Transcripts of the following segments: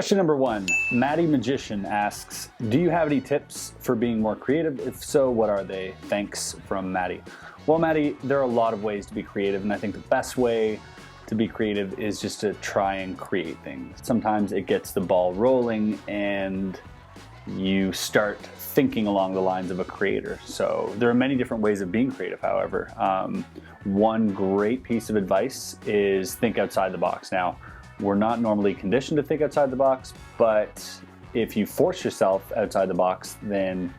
Question number 1, Maddie Magician asks, do you have any tips for being more creative? If so, what are they? Thanks, from Maddie. Well, Maddie, there are a lot of ways to be creative, and I think the best way to be creative is just to try and create things. Sometimes it gets the ball rolling and you start thinking along the lines of a creator. So there are many different ways of being creative, however. One great piece of advice is think outside the box. Now, we're not normally conditioned to think outside the box, but if you force yourself outside the box, then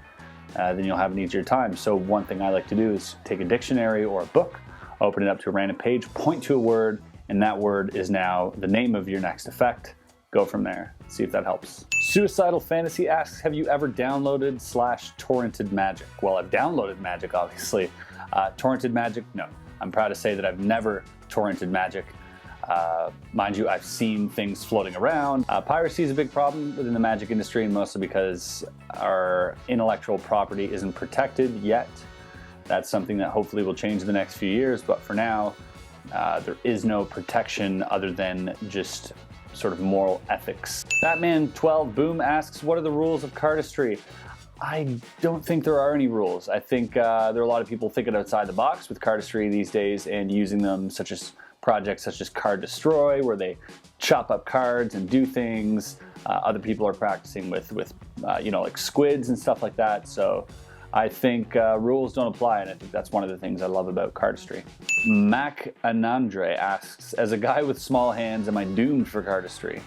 you'll have an easier time. So one thing I like to do is take a dictionary or a book, open it up to a random page, point to a word, and that word is now the name of your next effect. Go from there. See if that helps. Suicidal Fantasy asks, have you ever downloaded / torrented Magic? Well, I've downloaded Magic, obviously. Torrented Magic, no. I'm proud to say that I've never torrented Magic. Mind you, I've seen things floating around. Piracy is a big problem within the Magic industry, and mostly because our intellectual property isn't protected yet. That's something that hopefully will change in the next few years, but for now, there is no protection other than just sort of moral ethics. Batman12 Boom asks, what are the rules of cardistry? I don't think there are any rules. I think there are a lot of people thinking outside the box with cardistry these days and using them projects such as Card Destroy, where they chop up cards and do things. Other people are practicing with like squids and stuff like that. So I think rules don't apply, and I think that's one of the things I love about cardistry. Mac Anandre asks, as a guy with small hands, am I doomed for cardistry?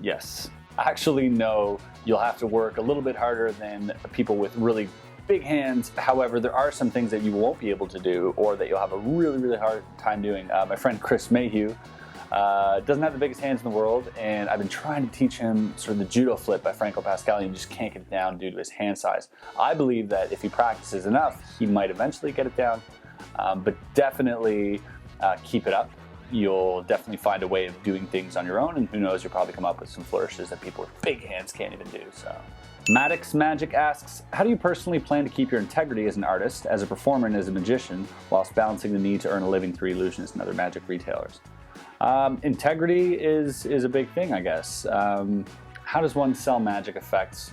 Yes. Actually, no. You'll have to work a little bit harder than people with really big hands. However, there are some things that you won't be able to do, or that you'll have a really, really hard time doing. My friend Chris Mayhew doesn't have the biggest hands in the world, and I've been trying to teach him sort of the judo flip by Franco Pascali, and just can't get it down due to his hand size. I believe that if he practices enough, he might eventually get it down, but definitely keep it up. You'll definitely find a way of doing things on your own, and who knows, you'll probably come up with some flourishes that people with big hands can't even do. So, Maddox Magic asks, how do you personally plan to keep your integrity as an artist, as a performer, and as a magician, whilst balancing the need to earn a living through illusionists and other magic retailers? Integrity is a big thing, I guess. How does one sell magic effects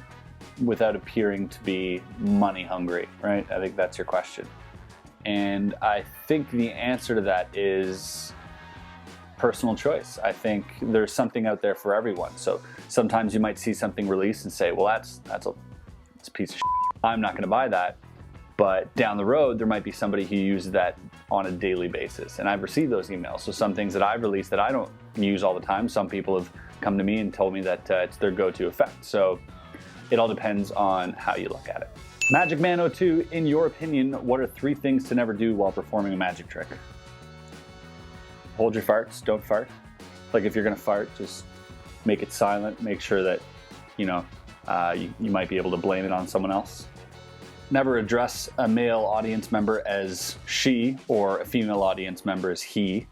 without appearing to be money hungry, right? I think that's your question. And I think the answer to that is personal choice. I think there's something out there for everyone. So sometimes you might see something released and say, well, that's a piece of shit. I'm not gonna buy that. But down the road, there might be somebody who uses that on a daily basis. And I've received those emails. So some things that I've released that I don't use all the time, some people have come to me and told me that it's their go-to effect. So it all depends on how you look at it. Magic Man 02, in your opinion, what are 3 things to never do while performing a magic trick? Hold your farts, don't fart. Like if you're gonna fart, just make it silent. Make sure that, you might be able to blame it on someone else. Never address a male audience member as she, or a female audience member as he.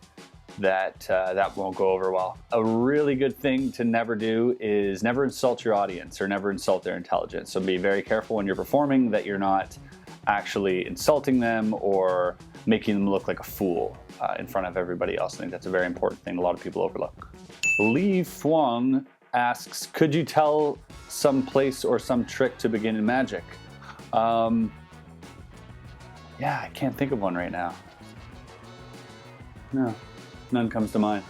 That won't go over well. A really good thing to never do is never insult your audience or never insult their intelligence. So be very careful when you're performing that you're not actually insulting them or making them look like a fool in front of everybody else. I think that's a very important thing a lot of people overlook. Li Fuang asks, could you tell some place or some trick to begin in magic? Yeah, I can't think of one right now. No, none comes to mind.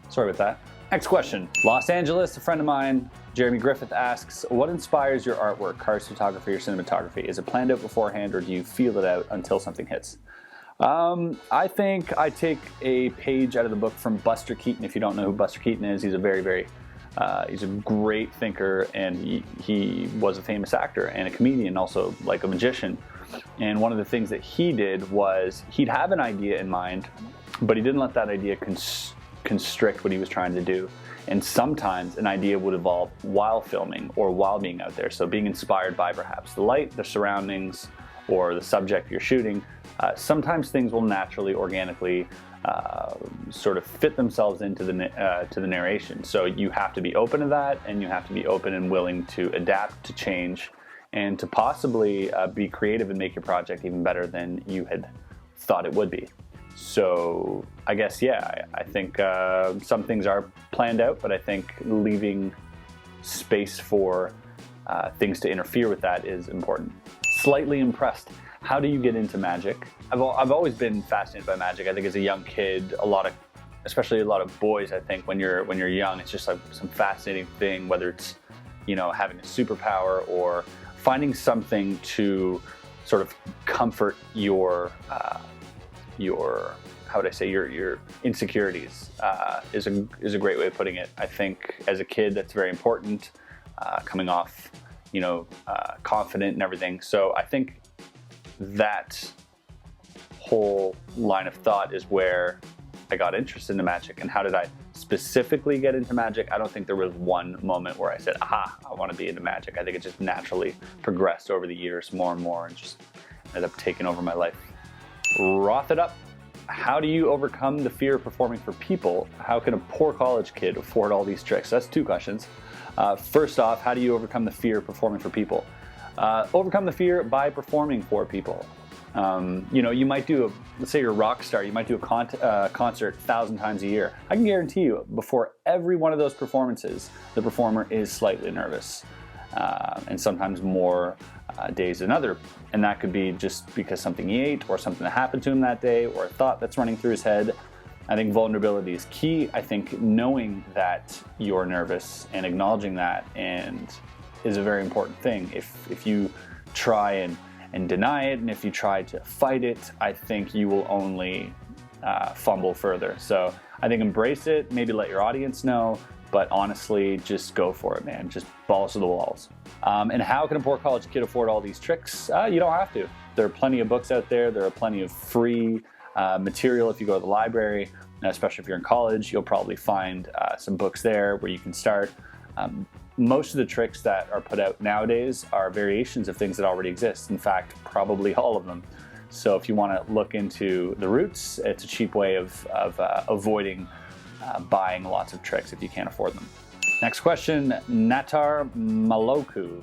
Sorry about that. Next question. Los Angeles, a friend of mine, Jeremy Griffith, asks, what inspires your artwork, cards, photography, or cinematography? Is it planned out beforehand, or do you feel it out until something hits? I think I take a page out of the book from Buster Keaton. If you don't know who Buster Keaton is, he's a he's a great thinker, and he was a famous actor and a comedian, also like a magician. And one of the things that he did was he'd have an idea in mind, but he didn't let that idea constrict what he was trying to do. And sometimes an idea would evolve while filming or while being out there. So being inspired by perhaps the light, the surroundings, or the subject you're shooting. Sometimes things will naturally, organically sort of fit themselves into the narration. So you have to be open to that, and you have to be open and willing to adapt, to change, and to possibly be creative and make your project even better than you had thought it would be. So I guess, yeah, I think some things are planned out, but I think leaving space for things to interfere with that is important. Slightly impressed. How do you get into magic? I've always been fascinated by magic. I think as a young kid, especially a lot of boys, I think when you're young, it's just like some fascinating thing, whether it's, you know, having a superpower or finding something to sort of comfort your how would I say, your insecurities is a great way of putting it. I think as a kid that's very important, coming off, you know, confident and everything. So I think that whole line of thought is where I got interested in magic. And how did I specifically get into magic? I don't think there was one moment where I said, aha, I want to be into magic. I think it just naturally progressed over the years more and more and just ended up taking over my life. Roth it up. How do you overcome the fear of performing for people? How can a poor college kid afford all these tricks? That's two questions. First off, how do you overcome the fear of performing for people? Overcome the fear by performing for people. You know, you might do let's say you're a rock star, you might do a concert 1,000 times a year. I can guarantee you, before every one of those performances, the performer is slightly nervous, and sometimes more days than other. And that could be just because something he ate, or something that happened to him that day, or a thought that's running through his head. I think vulnerability is key. I think knowing that you're nervous and acknowledging that is a very important thing. If you try and deny it, and if you try to fight it, I think you will only fumble further. So I think embrace it, maybe let your audience know, but honestly, just go for it, man. Just balls to the walls. And how can a poor college kid afford all these tricks? You don't have to. There are plenty of books out there. There are plenty of free material if you go to the library, especially if you're in college. You'll probably find some books there where you can start. Most of the tricks that are put out nowadays are variations of things that already exist. In fact, probably all of them. So if you want to look into the roots, it's a cheap way of avoiding buying lots of tricks if you can't afford them. Next question, Natar Maloku.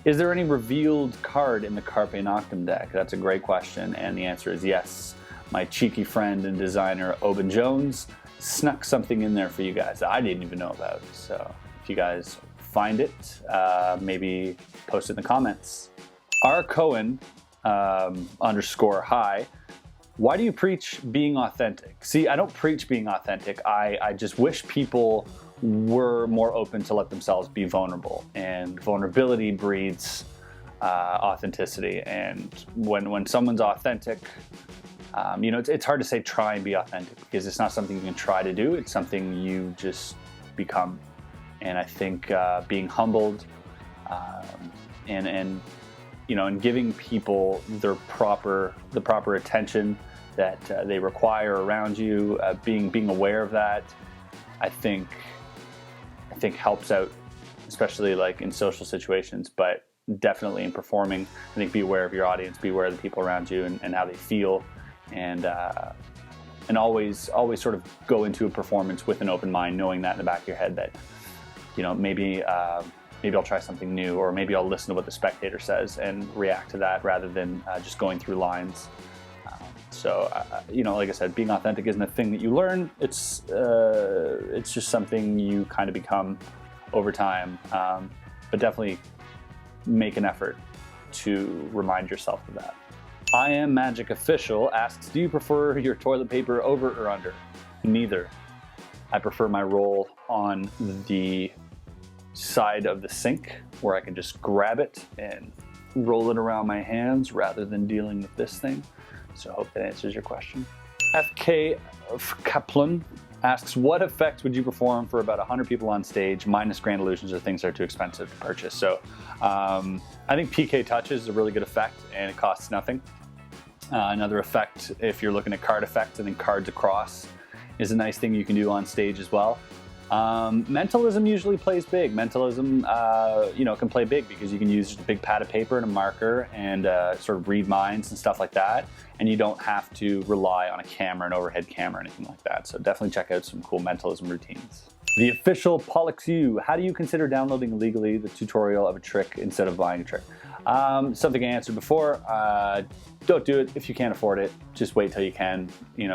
Is there any revealed card in the Carpe Noctem deck? That's a great question, and the answer is yes. My cheeky friend and designer, Oban Jones, snuck something in there for you guys that I didn't even know about. So if you guys find it, maybe post it in the comments. R. Cohen _hi. Why do you preach being authentic? See, I don't preach being authentic. I just wish people were more open to let themselves be vulnerable. And vulnerability breeds authenticity. And when someone's authentic, you know, it's hard to say try and be authentic, because it's not something you can try to do. It's something you just become. And I think being humbled and you know, and giving people the proper attention that they require around you, being aware of that, I think helps out, especially like in social situations, but definitely in performing. I think be aware of your audience, be aware of the people around you and how they feel, and always sort of go into a performance with an open mind, knowing that in the back of your head that, you know, maybe I'll try something new, or maybe I'll listen to what the spectator says and react to that rather than just going through lines. So, you know, like I said, being authentic isn't a thing that you learn. It's just something you kind of become over time. But definitely make an effort to remind yourself of that. I Am Magic Official asks, do you prefer your toilet paper over or under? Neither. I prefer my roll on the side of the sink, where I can just grab it and roll it around my hands rather than dealing with this thing. So I hope that answers your question. FK Kaplan asks, what effects would you perform for about 100 people on stage, minus grand illusions or things that are too expensive to purchase? So I think PK touches is a really good effect, and it costs nothing. Another effect, if you're looking at card effects, I think cards across is a nice thing you can do on stage as well. Mentalism usually plays big. Mentalism, you know, can play big because you can use just a big pad of paper and a marker and sort of read minds and stuff like that. And you don't have to rely on a camera, an overhead camera, or anything like that. So definitely check out some cool mentalism routines. The Official Pollux U. How do you consider downloading illegally the tutorial of a trick instead of buying a trick? Something I answered before, don't do it if you can't afford it. Just wait till you can,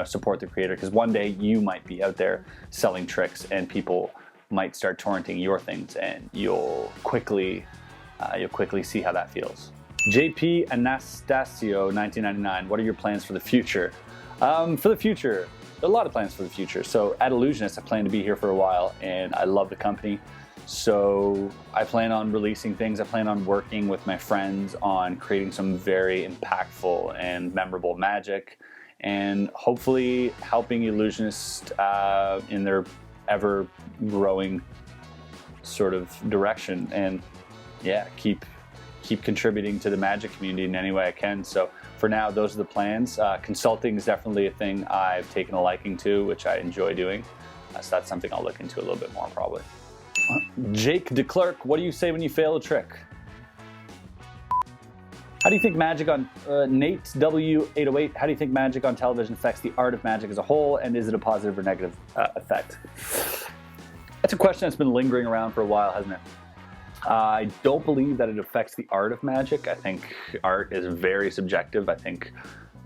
support the creator, because one day you might be out there selling tricks and people might start torrenting your things, and you'll quickly see how that feels. JP Anastasio 1999, what are your plans for the future? For the future, there are a lot of plans for the future. So at Illusionist, I plan to be here for a while, and I love the company. So I plan on releasing things. I plan on working with my friends on creating some very impactful and memorable magic, and hopefully helping Illusionist in their ever-growing sort of direction, and yeah, keep contributing to the magic community in any way I can. So for now, those are the plans. Consulting is definitely a thing I've taken a liking to, which I enjoy doing. So that's something I'll look into a little bit more probably. Jake DeClerc, what do you say when you fail a trick? How do you think magic on, Nate W808, how do you think magic on television affects the art of magic as a whole, and is it a positive or negative effect? That's a question that's been lingering around for a while, hasn't it? I don't believe that it affects the art of magic. I think art is very subjective. I think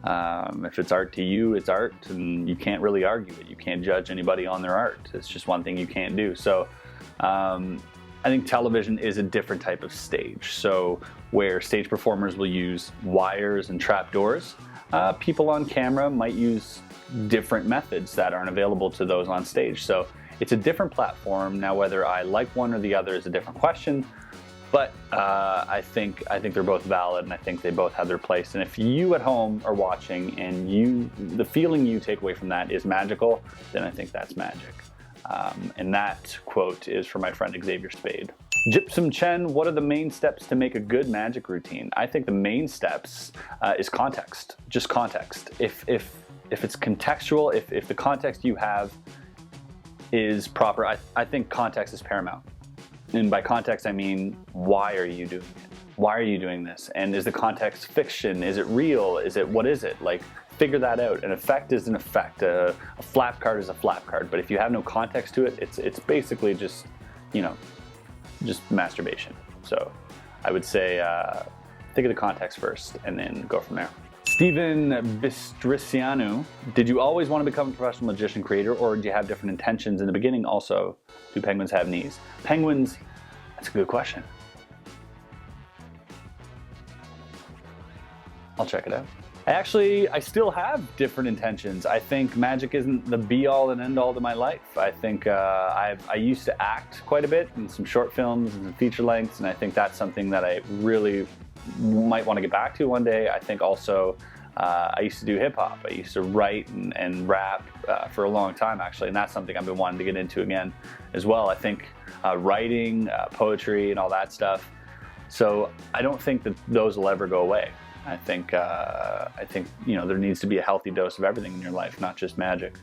if it's art to you, it's art, and you can't really argue it. You can't judge anybody on their art. It's just one thing you can't do. So I think television is a different type of stage. So where stage performers will use wires and trapdoors, people on camera might use different methods that aren't available to those on stage. So it's a different platform. Now, whether I like one or the other is a different question, but I think they're both valid, and I think they both have their place. And if you at home are watching and the feeling you take away from that is magical, then I think that's magic. And that quote is from my friend Xavier Spade. Gypsum Chen, what are the main steps to make a good magic routine? I think the main steps is context, just context. If it's contextual, if the context you have is proper, I think context is paramount. And by context, I mean, why are you doing it? Why are you doing this? And is the context fiction? Is it real? What is it? Like, figure that out. An effect is an effect. A flap card is a flap card. But if you have no context to it, it's basically just, just masturbation. So I would say, think of the context first and then go from there. Steven Bistricianu, did you always want to become a professional magician creator, or do you have different intentions in the beginning? Also, do penguins have knees? Penguins, that's a good question. I'll check it out. I still have different intentions. I think magic isn't the be-all and end-all to my life. I think I used to act quite a bit in some short films and some feature lengths, and I think that's something that I really might want to get back to one day. I think also I used to do hip-hop. I used to write and rap for a long time, actually, and that's something I've been wanting to get into again as well. I think writing, poetry, and all that stuff. So I don't think that those will ever go away. I think there needs to be a healthy dose of everything in your life, not just magic.